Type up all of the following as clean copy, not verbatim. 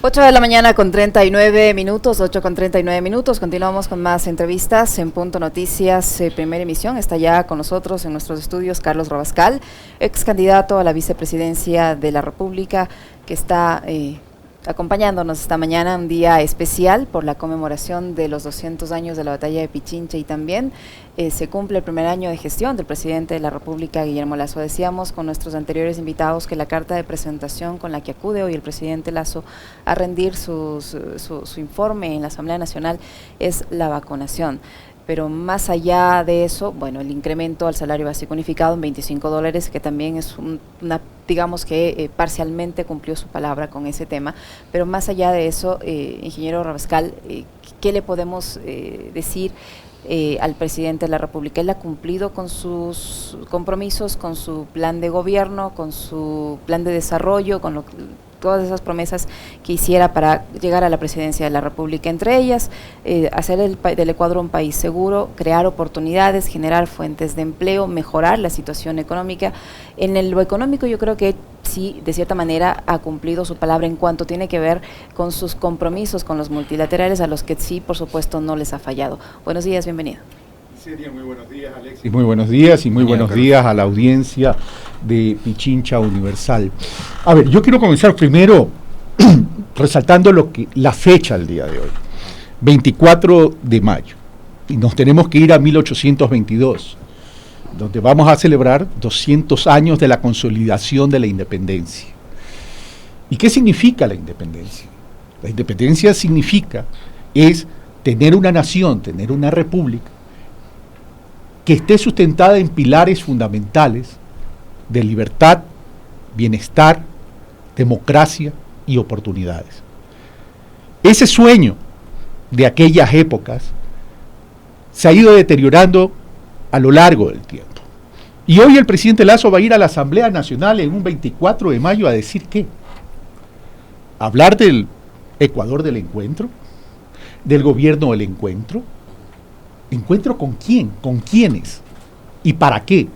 8 de la mañana con 39 minutos, 8 con 39 minutos. Continuamos con más entrevistas en Punto Noticias, primera emisión. Está ya con nosotros en nuestros estudios Carlos Rabascal, ex candidato a la vicepresidencia de la República, que está acompañándonos esta mañana, un día especial por la conmemoración de los 200 años de la batalla de Pichincha, y también se cumple el primer año de gestión del presidente de la República, Guillermo Lasso. Decíamos con nuestros anteriores invitados que la carta de presentación con la que acude hoy el presidente Lasso a rendir su informe en la Asamblea Nacional es la vacunación. Pero más allá de eso, bueno, el incremento al salario básico unificado en $25, que también es digamos que parcialmente cumplió su palabra con ese tema. Pero más allá de eso, ingeniero Rabascal, ¿qué le podemos decir al presidente de la República? Él ha cumplido con sus compromisos, con su plan de gobierno, con su plan de desarrollo, con todas esas promesas que hiciera para llegar a la presidencia de la República, entre ellas hacer del Ecuador un país seguro, crear oportunidades, generar fuentes de empleo, mejorar la situación económica. En lo económico yo creo que sí, de cierta manera ha cumplido su palabra en cuanto tiene que ver con sus compromisos con los multilaterales, a los que sí, por supuesto, no les ha fallado. Buenos días, bienvenido. Muy buenos días, Alexis. Muy buenos días y muy buenos días a la audiencia de Pichincha Universal. A ver, yo quiero comenzar primero resaltando la fecha del día de hoy, 24 de mayo, y nos tenemos que ir a 1822, donde vamos a celebrar 200 años de la consolidación de la independencia. ¿Y qué significa la independencia? La independencia es tener una nación, tener una república, que esté sustentada en pilares fundamentales de libertad, bienestar, democracia y oportunidades. Ese sueño de aquellas épocas se ha ido deteriorando a lo largo del tiempo. Y hoy el presidente Lasso va a ir a la Asamblea Nacional en un 24 de mayo a decir ¿qué? Hablar del Ecuador del encuentro, del gobierno del encuentro. ¿Encuentro con quién? ¿Con quiénes? ¿Y para qué?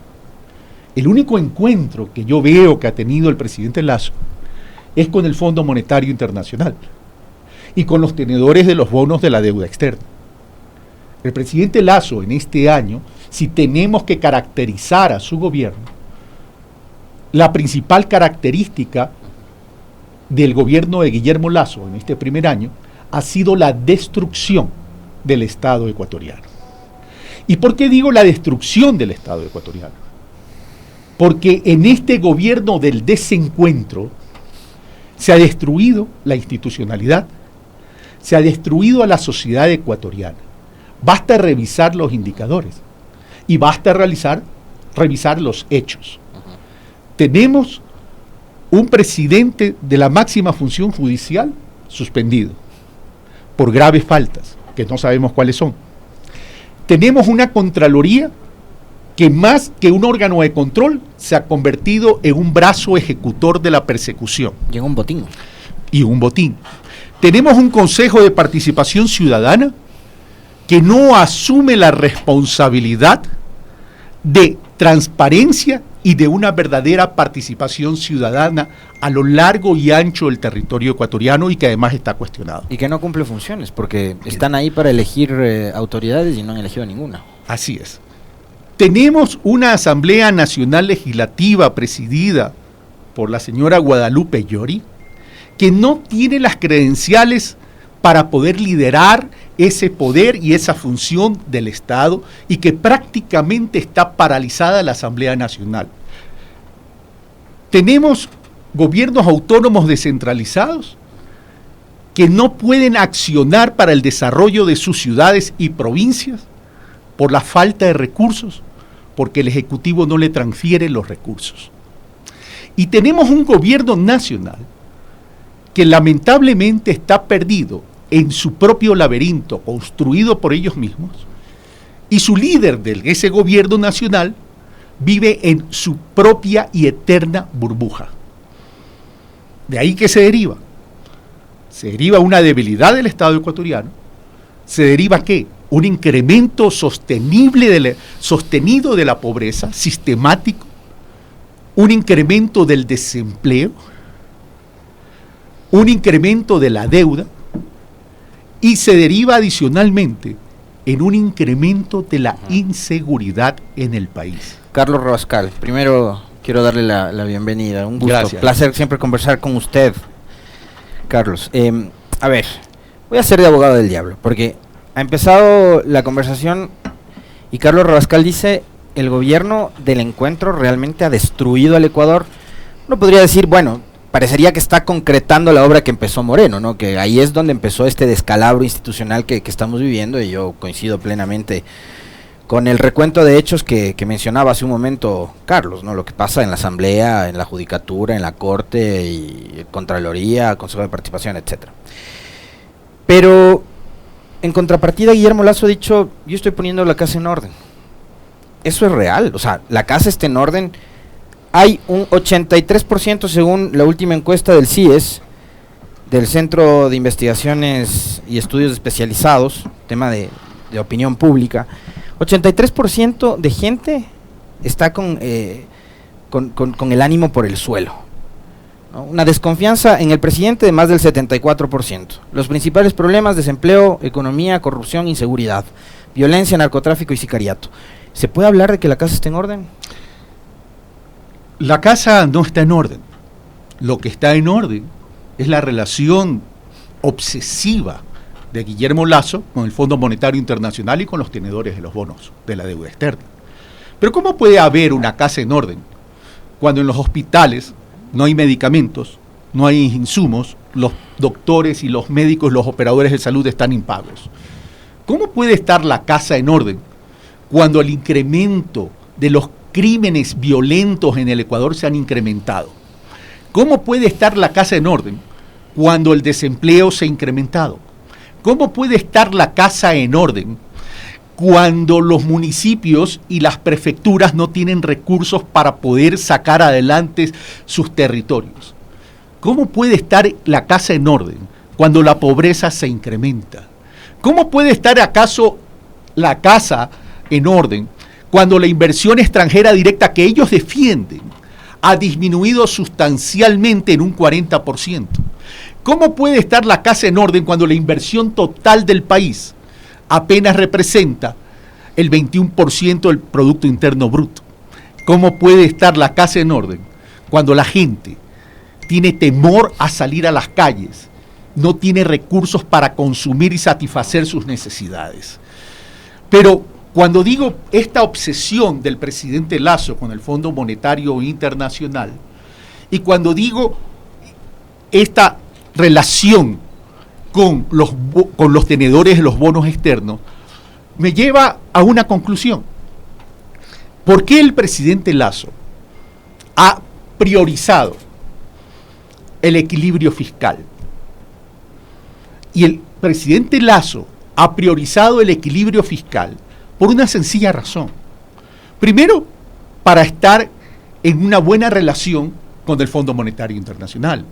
El único encuentro que yo veo que ha tenido el presidente Lasso es con el Fondo Monetario Internacional y con los tenedores de los bonos de la deuda externa. El presidente Lasso en este año, si tenemos que caracterizar a su gobierno, la principal característica del gobierno de Guillermo Lasso en este primer año ha sido la destrucción del Estado ecuatoriano. ¿Y por qué digo la destrucción del Estado ecuatoriano? Porque en este gobierno del desencuentro se ha destruido la institucionalidad, se ha destruido a la sociedad ecuatoriana. Basta revisar los indicadores y basta revisar los hechos. Tenemos un presidente de la máxima función judicial suspendido por graves faltas, que no sabemos cuáles son. Tenemos una Contraloría que más que un órgano de control se ha convertido en un brazo ejecutor de la persecución. Y en un botín. Y un botín. Tenemos un Consejo de Participación Ciudadana que no asume la responsabilidad de transparencia y de una verdadera participación ciudadana a lo largo y ancho del territorio ecuatoriano, y que además está cuestionado. Y que no cumple funciones, porque están ahí para elegir autoridades y no han elegido ninguna. Así es. Tenemos una Asamblea Nacional Legislativa presidida por la señora Guadalupe Llori, que no tiene las credenciales para poder liderar ese poder y esa función del Estado, y que prácticamente está paralizada la Asamblea Nacional. Tenemos gobiernos autónomos descentralizados que no pueden accionar para el desarrollo de sus ciudades y provincias por la falta de recursos, porque el Ejecutivo no le transfiere los recursos. Y tenemos un gobierno nacional que lamentablemente está perdido en su propio laberinto construido por ellos mismos, y su líder de ese gobierno nacional vive en su propia y eterna burbuja. De ahí que se deriva. Se deriva una debilidad del Estado ecuatoriano. ¿Se deriva qué? Un incremento sostenido de la pobreza, sistemático, un incremento del desempleo, un incremento de la deuda y se deriva adicionalmente en un incremento de la inseguridad en el país. Carlos Rabascal, primero quiero darle la bienvenida, un gusto, Gracias. Placer siempre conversar con usted, Carlos. A ver, voy a ser de abogado del diablo, porque ha empezado la conversación y Carlos Rabascal dice, el gobierno del encuentro realmente ha destruido al Ecuador. Uno podría decir, bueno, parecería que está concretando la obra que empezó Moreno, ¿no? Que ahí es donde empezó este descalabro institucional que estamos viviendo, y yo coincido plenamente con el recuento de hechos que mencionaba hace un momento Carlos, ¿no? Lo que pasa en la Asamblea, en la Judicatura, en la Corte, y Contraloría, Consejo de Participación, etcétera. Pero, en contrapartida, Guillermo Lasso ha dicho, yo estoy poniendo la casa en orden. Eso es real, o sea, la casa está en orden. Hay un 83%, según la última encuesta del CIES, del Centro de Investigaciones y Estudios Especializados, tema de opinión pública, 83% de gente está con el ánimo por el suelo, ¿no? Una desconfianza en el presidente de más del 74%. Los principales problemas: desempleo, economía, corrupción, inseguridad, violencia, narcotráfico y sicariato. ¿Se puede hablar de que la casa está en orden? La casa no está en orden. Lo que está en orden es la relación obsesiva de Guillermo Lasso con el Fondo Monetario Internacional y con los tenedores de los bonos de la deuda externa. Pero ¿cómo puede haber una casa en orden cuando en los hospitales no hay medicamentos, no hay insumos, los doctores y los médicos, los operadores de salud están impagos? ¿Cómo puede estar la casa en orden cuando el incremento de los crímenes violentos en el Ecuador se han incrementado? ¿Cómo puede estar la casa en orden cuando el desempleo se ha incrementado? ¿Cómo puede estar la casa en orden cuando los municipios y las prefecturas no tienen recursos para poder sacar adelante sus territorios? ¿Cómo puede estar la casa en orden cuando la pobreza se incrementa? ¿Cómo puede estar acaso la casa en orden cuando la inversión extranjera directa que ellos defienden ha disminuido sustancialmente en un 40%? ¿Cómo puede estar la casa en orden cuando la inversión total del país apenas representa el 21% del Producto Interno Bruto? ¿Cómo puede estar la casa en orden cuando la gente tiene temor a salir a las calles, no tiene recursos para consumir y satisfacer sus necesidades? Pero cuando digo esta obsesión del presidente Lasso con el Fondo Monetario Internacional, y cuando digo esta relación con los tenedores de los bonos externos, me lleva a una conclusión. ¿Por qué el presidente Lasso ha priorizado el equilibrio fiscal? Y el presidente Lasso ha priorizado el equilibrio fiscal por una sencilla razón. Primero, para estar en una buena relación con el Fondo Monetario Internacional.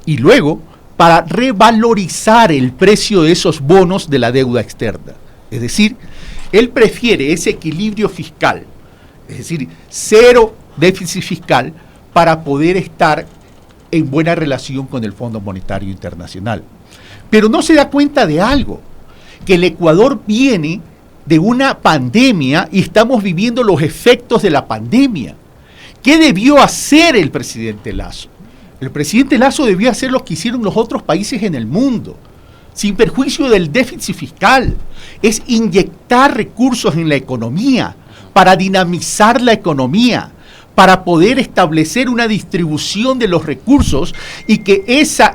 Y luego, para revalorizar el precio de esos bonos de la deuda externa. Es decir, él prefiere ese equilibrio fiscal, es decir, cero déficit fiscal, para poder estar en buena relación con el Fondo Monetario Internacional. Pero no se da cuenta de algo, que el Ecuador viene de una pandemia y estamos viviendo los efectos de la pandemia. ¿Qué debió hacer el presidente Lasso? El presidente Lasso debió hacer lo que hicieron los otros países en el mundo, sin perjuicio del déficit fiscal. Es inyectar recursos en la economía para dinamizar la economía, para poder establecer una distribución de los recursos y que esos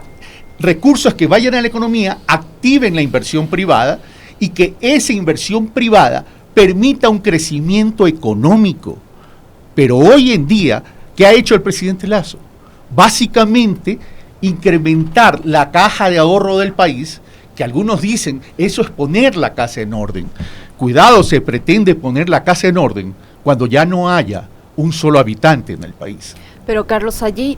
recursos que vayan a la economía activen la inversión privada y que esa inversión privada permita un crecimiento económico. Pero hoy en día, ¿qué ha hecho el presidente Lasso? Básicamente, incrementar la caja de ahorro del país, que algunos dicen, eso es poner la casa en orden. Cuidado, se pretende poner la casa en orden cuando ya no haya un solo habitante en el país. Pero Carlos, allí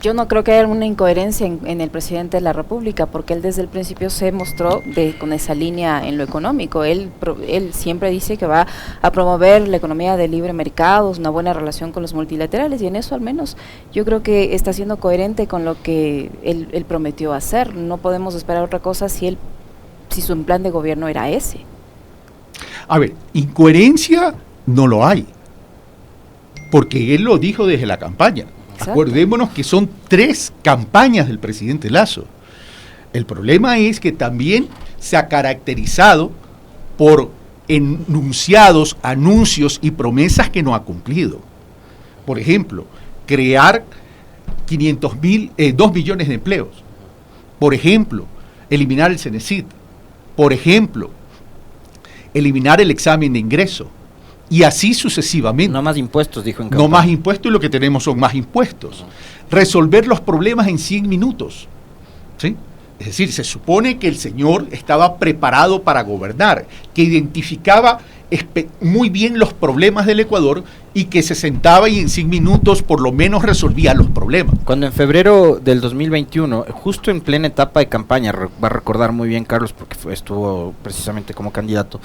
Yo no creo que haya una incoherencia en el presidente de la República, porque él desde el principio se mostró con esa línea en lo económico. Él siempre dice que va a promover la economía de libre mercado, una buena relación con los multilaterales, y en eso al menos yo creo que está siendo coherente con lo que él prometió hacer. No podemos esperar otra cosa si su plan de gobierno era ese. A ver, incoherencia no lo hay, porque él lo dijo desde la campaña. Exacto. Acordémonos que son 3 campañas del presidente Lasso. El problema es que también se ha caracterizado por enunciados, anuncios y promesas que no ha cumplido. Por ejemplo, crear 2 millones de empleos. Por ejemplo, eliminar el Cenecit. Por ejemplo, eliminar el examen de ingreso. Y así sucesivamente. No más impuestos, dijo en campaña. No más impuestos, y lo que tenemos son más impuestos. Resolver los problemas en 100 minutos. ¿Sí? Es decir, se supone que el señor estaba preparado para gobernar, que identificaba muy bien los problemas del Ecuador y que se sentaba y en 100 minutos por lo menos resolvía los problemas. Cuando en febrero del 2021, justo en plena etapa de campaña, va a recordar muy bien Carlos porque estuvo precisamente como candidato,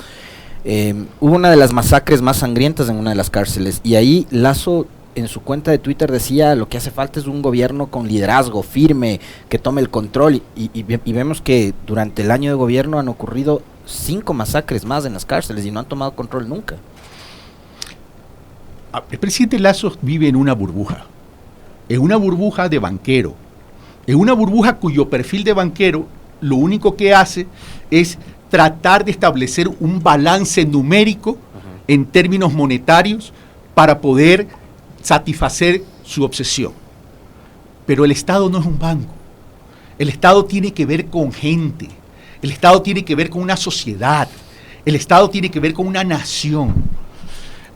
hubo una de las masacres más sangrientas en una de las cárceles, y ahí Lasso en su cuenta de Twitter decía: lo que hace falta es un gobierno con liderazgo firme, que tome el control, y vemos que durante el año de gobierno han ocurrido 5 masacres más en las cárceles y no han tomado control nunca. El presidente Lasso vive en una burbuja de banquero, en una burbuja cuyo perfil de banquero lo único que hace es tratar de establecer un balance numérico en términos monetarios para poder satisfacer su obsesión. Pero el Estado no es un banco. El Estado tiene que ver con gente. El Estado tiene que ver con una sociedad. El Estado tiene que ver con una nación.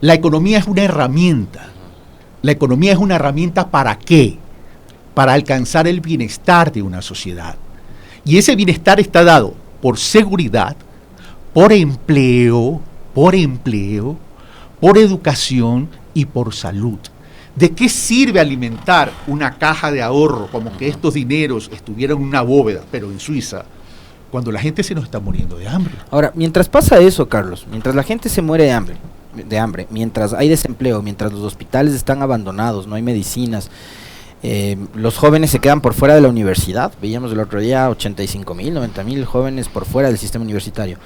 La economía es una herramienta. La economía es una herramienta ¿para qué? Para alcanzar el bienestar de una sociedad. Y ese bienestar está dado por seguridad, por empleo, por educación y por salud. ¿De qué sirve alimentar una caja de ahorro como que estos dineros estuvieran en una bóveda, pero en Suiza, cuando la gente se nos está muriendo de hambre? Ahora, mientras pasa eso, Carlos, mientras la gente se muere de hambre, mientras hay desempleo, mientras los hospitales están abandonados, no hay medicinas, los jóvenes se quedan por fuera de la universidad. Veíamos el otro día 85,000, 90,000 jóvenes por fuera del sistema universitario.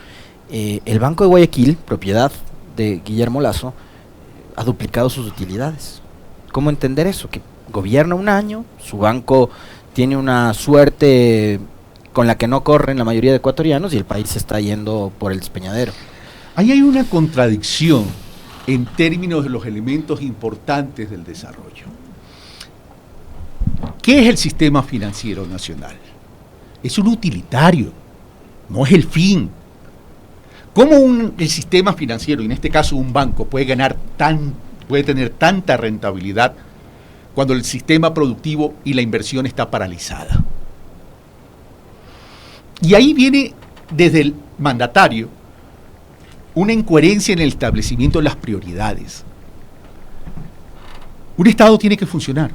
El Banco de Guayaquil, propiedad de Guillermo Lasso, ha duplicado sus utilidades. ¿Cómo entender eso? Que gobierna un año, su banco tiene una suerte con la que no corren la mayoría de ecuatorianos y el país se está yendo por el despeñadero. Ahí hay una contradicción en términos de los elementos importantes del desarrollo. ¿Qué es el sistema financiero nacional? Es un utilitario, no es el fin. ¿Cómo el sistema financiero, en este caso un banco, puede tener tanta rentabilidad cuando el sistema productivo y la inversión está paralizada? Y ahí viene desde el mandatario una incoherencia en el establecimiento de las prioridades. Un Estado tiene que funcionar.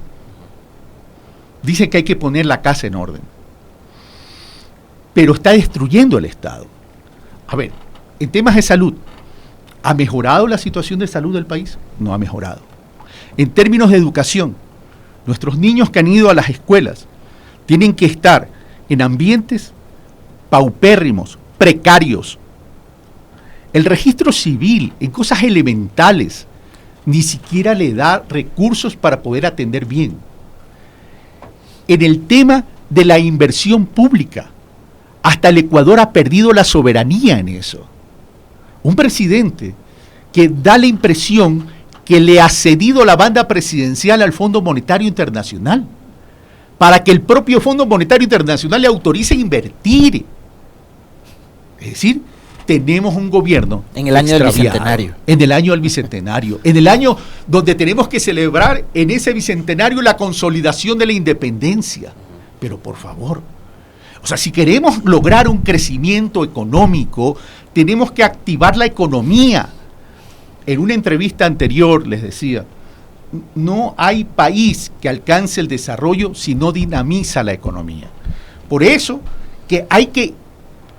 Dice que hay que poner la casa en orden, pero está destruyendo el Estado. A ver, en temas de salud, ¿ha mejorado la situación de salud del país? No ha mejorado. En términos de educación, nuestros niños que han ido a las escuelas tienen que estar en ambientes paupérrimos, precarios. El registro civil, en cosas elementales, ni siquiera le da recursos para poder atender bien. En el tema de la inversión pública, hasta el Ecuador ha perdido la soberanía en eso. Un presidente que da la impresión que le ha cedido la banda presidencial al Fondo Monetario Internacional, para que el propio Fondo Monetario Internacional le autorice a invertir. Es decir, tenemos un gobierno en el año del bicentenario. En el año del bicentenario. En el año donde tenemos que celebrar en ese bicentenario la consolidación de la independencia. Pero por favor, o sea, si queremos lograr un crecimiento económico, tenemos que activar la economía. En una entrevista anterior les decía, no hay país que alcance el desarrollo si no dinamiza la economía. Por eso que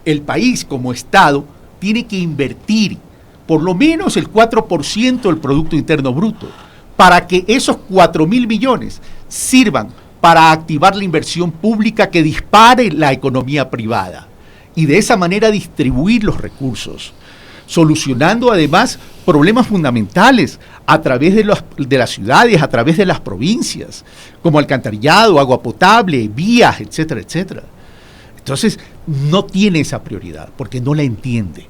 el país como Estado tiene que invertir por lo menos el 4% del Producto Interno Bruto, para que esos 4.000 millones sirvan para activar la inversión pública que dispare la economía privada y de esa manera distribuir los recursos, solucionando además problemas fundamentales a través de las ciudades, a través de las provincias, como alcantarillado, agua potable, vías, etcétera, etcétera. Entonces, no tiene esa prioridad porque no la entiende.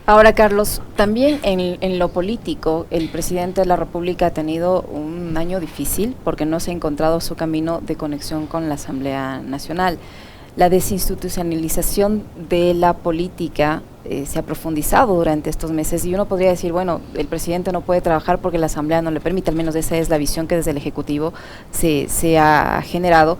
Ahora, Carlos, también en lo político, el presidente de la República ha tenido un año difícil porque no se ha encontrado su camino de conexión con la Asamblea Nacional. La desinstitucionalización de la política se ha profundizado durante estos meses y uno podría decir, bueno, el presidente no puede trabajar porque la Asamblea no le permite, al menos esa es la visión que desde el Ejecutivo se ha generado,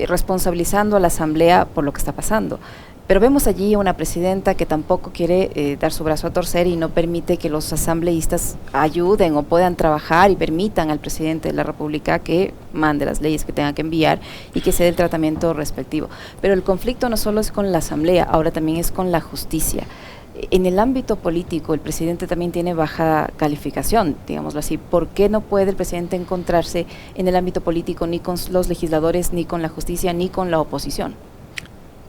responsabilizando a la Asamblea por lo que está pasando. Pero vemos allí una presidenta que tampoco quiere dar su brazo a torcer y no permite que los asambleístas ayuden o puedan trabajar y permitan al presidente de la República que mande las leyes que tenga que enviar y que se dé el tratamiento respectivo. Pero el conflicto no solo es con la Asamblea, ahora también es con la justicia. En el ámbito político, el presidente también tiene baja calificación, digámoslo así. ¿Por qué no puede el presidente encontrarse en el ámbito político ni con los legisladores, ni con la justicia, ni con la oposición?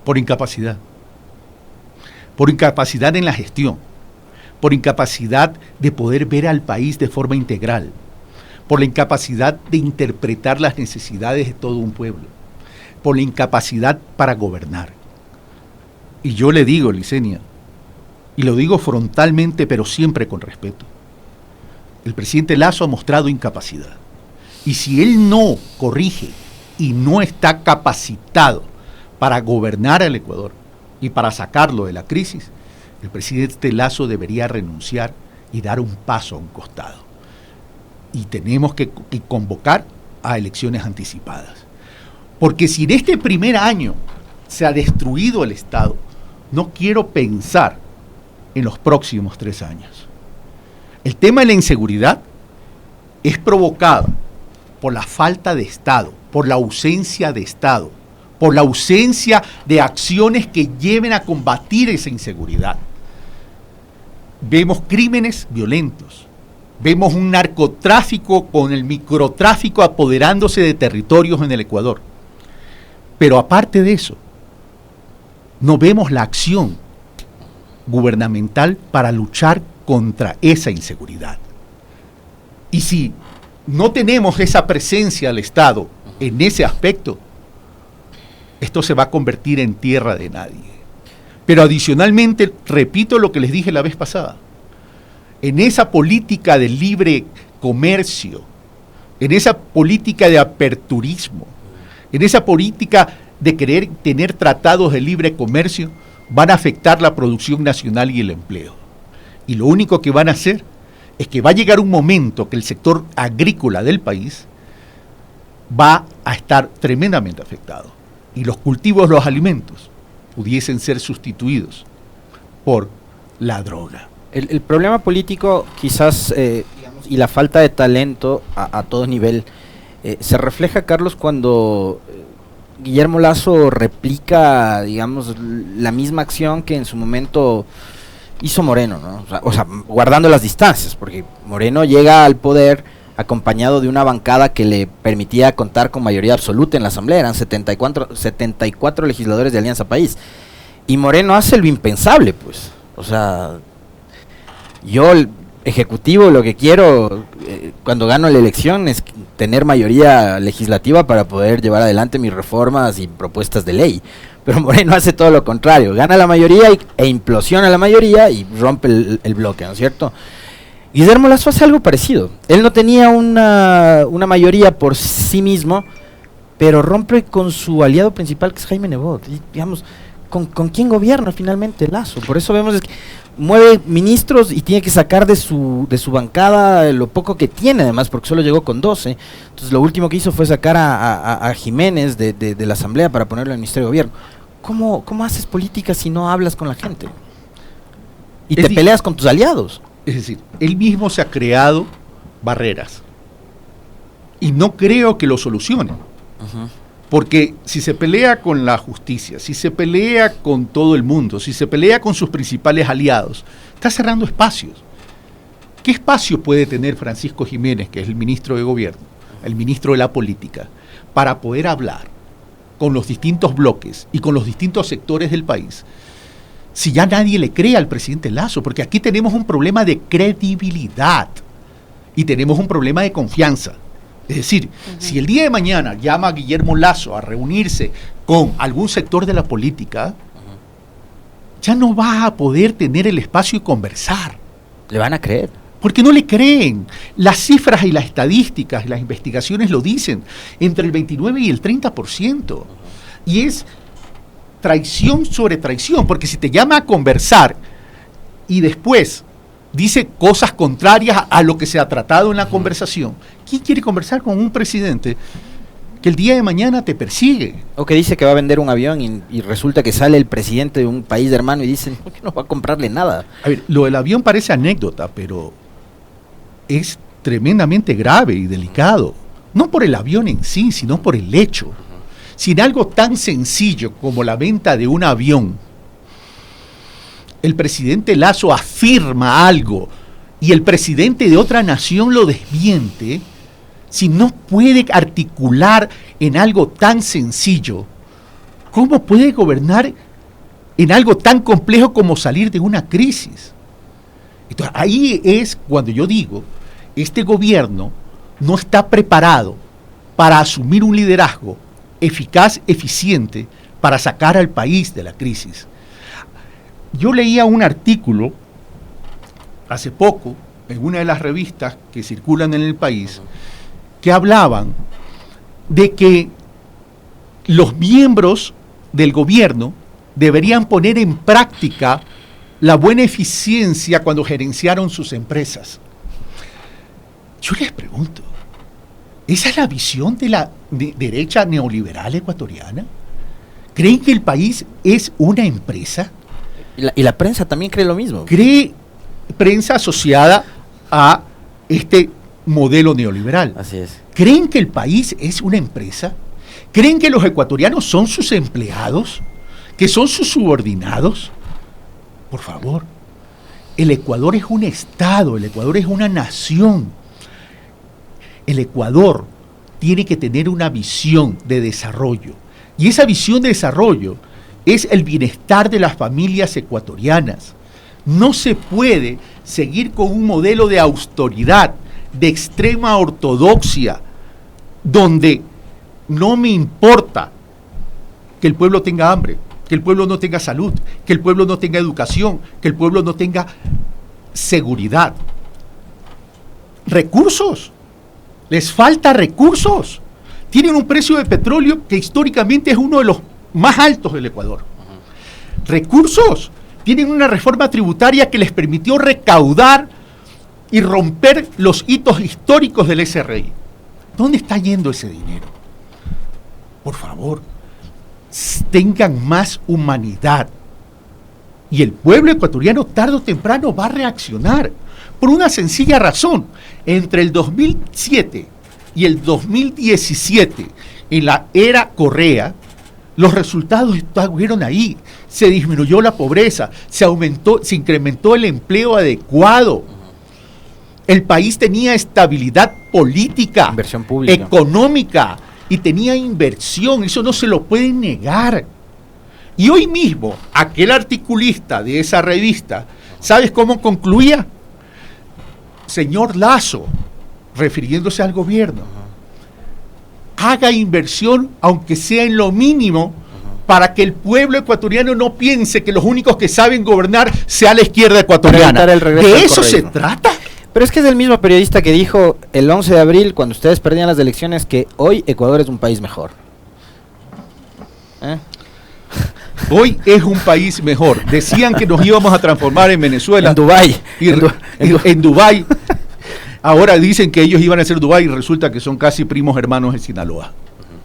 Por incapacidad en la gestión, por incapacidad de poder ver al país de forma integral, por la incapacidad de interpretar las necesidades de todo un pueblo, por la incapacidad para gobernar. Y yo le digo, Licenia, y lo digo frontalmente pero siempre con respeto, el presidente Lasso ha mostrado incapacidad. Y si él no corrige y no está capacitado para gobernar al Ecuador y para sacarlo de la crisis, el presidente Lasso debería renunciar y dar un paso a un costado. Y tenemos que convocar a elecciones anticipadas. Porque si en este primer año se ha destruido el Estado, no quiero pensar en los próximos 3 años. El tema de la inseguridad es provocado por la falta de Estado, por la ausencia de Estado, por la ausencia de acciones que lleven a combatir esa inseguridad. Vemos crímenes violentos, vemos un narcotráfico con el microtráfico apoderándose de territorios en el Ecuador. Pero aparte de eso, no vemos la acción gubernamental para luchar contra esa inseguridad. Y si no tenemos esa presencia del Estado en ese aspecto, esto se va a convertir en tierra de nadie. Pero adicionalmente, repito lo que les dije la vez pasada, en esa política de libre comercio, en esa política de aperturismo, en esa política de querer tener tratados de libre comercio, van a afectar la producción nacional y el empleo. Y lo único que van a hacer es que va a llegar un momento que el sector agrícola del país va a estar tremendamente afectado. Y los cultivos, los alimentos, pudiesen ser sustituidos por la droga. El problema político quizás, y la falta de talento a todo nivel, se refleja, Carlos, cuando Guillermo Lasso replica, digamos, la misma acción que en su momento hizo Moreno, ¿no? O sea, guardando las distancias, porque Moreno llega al poder acompañado de una bancada que le permitía contar con mayoría absoluta en la Asamblea, eran 74 legisladores de Alianza País, y Moreno hace lo impensable, pues, o sea, yo, el Ejecutivo, lo que quiero cuando gano la elección es tener mayoría legislativa para poder llevar adelante mis reformas y propuestas de ley, pero Moreno hace todo lo contrario, gana la mayoría e implosiona la mayoría y rompe el bloque, ¿no es cierto? Guillermo Lasso hace algo parecido. Él no tenía una mayoría por sí mismo, pero rompe con su aliado principal, que es Jaime Nebot. Y, digamos, ¿con quién gobierna finalmente Lasso? Por eso vemos que mueve ministros y tiene que sacar de su bancada lo poco que tiene, además, porque solo llegó con 12. Entonces, lo último que hizo fue sacar a Jiménez de la Asamblea para ponerlo en el Ministerio de Gobierno. ¿Cómo haces política si no hablas con la gente? y te peleas con tus aliados. Es decir, él mismo se ha creado barreras y no creo que lo solucione. Porque si se pelea con la justicia, si se pelea con todo el mundo, si se pelea con sus principales aliados, está cerrando espacios. ¿Qué espacio puede tener Francisco Jiménez, que es el ministro de Gobierno, el ministro de la Política, para poder hablar con los distintos bloques y con los distintos sectores del país, si ya nadie le cree al presidente Lasso? Porque aquí tenemos un problema de credibilidad y tenemos un problema de confianza. Es decir, si el día de mañana llama a Guillermo Lasso a reunirse con algún sector de la política, ya no va a poder tener el espacio y conversar. ¿Le van a creer? Porque no le creen. Las cifras y las estadísticas y las investigaciones lo dicen, entre el 29 y el 30%. Y es traición sobre traición, porque si te llama a conversar y después dice cosas contrarias a lo que se ha tratado en la conversación, ¿quién quiere conversar con un presidente que el día de mañana te persigue? O que dice que va a vender un avión y resulta que sale el presidente de un país hermano y dice que no va a comprarle nada. A ver, lo del avión parece anécdota, pero es tremendamente grave y delicado. No por el avión en sí, sino por el hecho. Si en algo tan sencillo como la venta de un avión, el presidente Lasso afirma algo y el presidente de otra nación lo desmiente, si no puede articular en algo tan sencillo, ¿cómo puede gobernar en algo tan complejo como salir de una crisis? Entonces, ahí es cuando yo digo, este gobierno no está preparado para asumir un liderazgo eficaz, eficiente, para sacar al país de la crisis. Yo leía un artículo hace poco en una de las revistas que circulan en el país que hablaban de que los miembros del gobierno deberían poner en práctica la buena eficiencia cuando gerenciaron sus empresas. Yo les pregunto, ¿esa es la visión de la derecha neoliberal ecuatoriana? ¿Creen que el país es una empresa? Y la prensa también cree lo mismo. Cree prensa asociada a este modelo neoliberal. Así es. ¿Creen que el país es una empresa? ¿Creen que los ecuatorianos son sus empleados? ¿Que son sus subordinados? Por favor, el Ecuador es un estado, el Ecuador es una nación. El Ecuador tiene que tener una visión de desarrollo. Y esa visión de desarrollo es el bienestar de las familias ecuatorianas. No se puede seguir con un modelo de austeridad, de extrema ortodoxia, donde no me importa que el pueblo tenga hambre, que el pueblo no tenga salud, que el pueblo no tenga educación, que el pueblo no tenga seguridad. Recursos. Les falta recursos. Tienen un precio de petróleo que históricamente es uno de los más altos del Ecuador. Recursos. Tienen una reforma tributaria que les permitió recaudar y romper los hitos históricos del SRI. ¿Dónde está yendo ese dinero? Por favor, tengan más humanidad. Y el pueblo ecuatoriano tarde o temprano va a reaccionar. Por una sencilla razón. Entre el 2007 y el 2017, en la era Correa, los resultados estuvieron ahí. Se disminuyó la pobreza, se incrementó el empleo adecuado. El país tenía estabilidad política, inversión pública, económica, y tenía inversión. Eso no se lo pueden negar. Y hoy mismo, aquel articulista de esa revista, ¿sabes cómo concluía? Señor Lasso, refiriéndose al gobierno, haga inversión, aunque sea en lo mínimo, para que el pueblo ecuatoriano no piense que los únicos que saben gobernar sea la izquierda ecuatoriana. ¿De eso se trata? Pero es que es el mismo periodista que dijo el 11 de abril, cuando ustedes perdían las elecciones, que hoy Ecuador es un país mejor. Hoy es un país mejor. Decían que nos íbamos a transformar en Venezuela. En Dubái. En Dubái. Ahora dicen que ellos iban a ser Dubái y resulta que son casi primos hermanos en Sinaloa.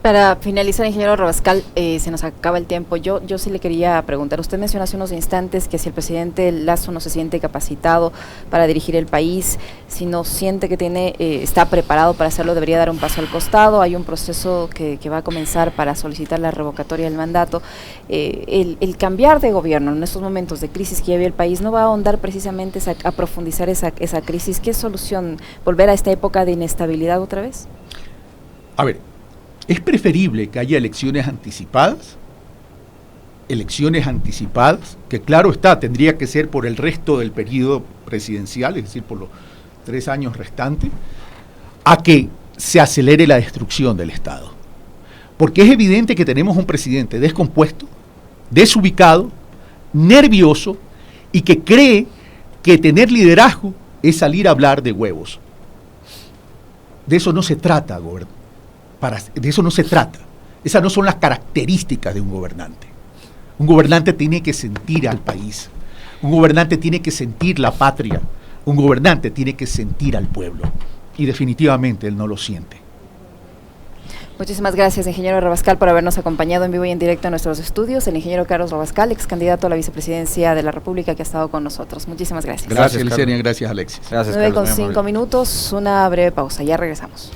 Para finalizar, ingeniero Rabascal, se nos acaba el tiempo. Yo sí le quería preguntar, usted mencionó hace unos instantes que si el presidente Lasso no se siente capacitado para dirigir el país, si no siente que está preparado para hacerlo, debería dar un paso al costado. Hay un proceso que va a comenzar para solicitar la revocatoria del mandato. El cambiar de gobierno en estos momentos de crisis que vive el país no va a ahondar precisamente a profundizar esa crisis. ¿Qué solución? ¿Volver a esta época de inestabilidad otra vez? A ver, es preferible que haya elecciones anticipadas, que claro está, tendría que ser por el resto del periodo presidencial, es decir, por los 3 años restantes, a que se acelere la destrucción del Estado. Porque es evidente que tenemos un presidente descompuesto, desubicado, nervioso y que cree que tener liderazgo es salir a hablar de huevos. De eso no se trata, de eso no se trata. Esas no son las características de un gobernante. Un gobernante tiene que sentir al país. Un gobernante tiene que sentir la patria. Un gobernante tiene que sentir al pueblo. Y definitivamente él no lo siente. Muchísimas gracias, ingeniero Rabascal, por habernos acompañado en vivo y en directo en nuestros estudios. El ingeniero Carlos Rabascal, ex candidato a la vicepresidencia de la República, que ha estado con nosotros. Muchísimas gracias. Gracias, Licenia. Gracias, Alexis. Gracias, 9:05 minutos, una breve pausa. Ya regresamos.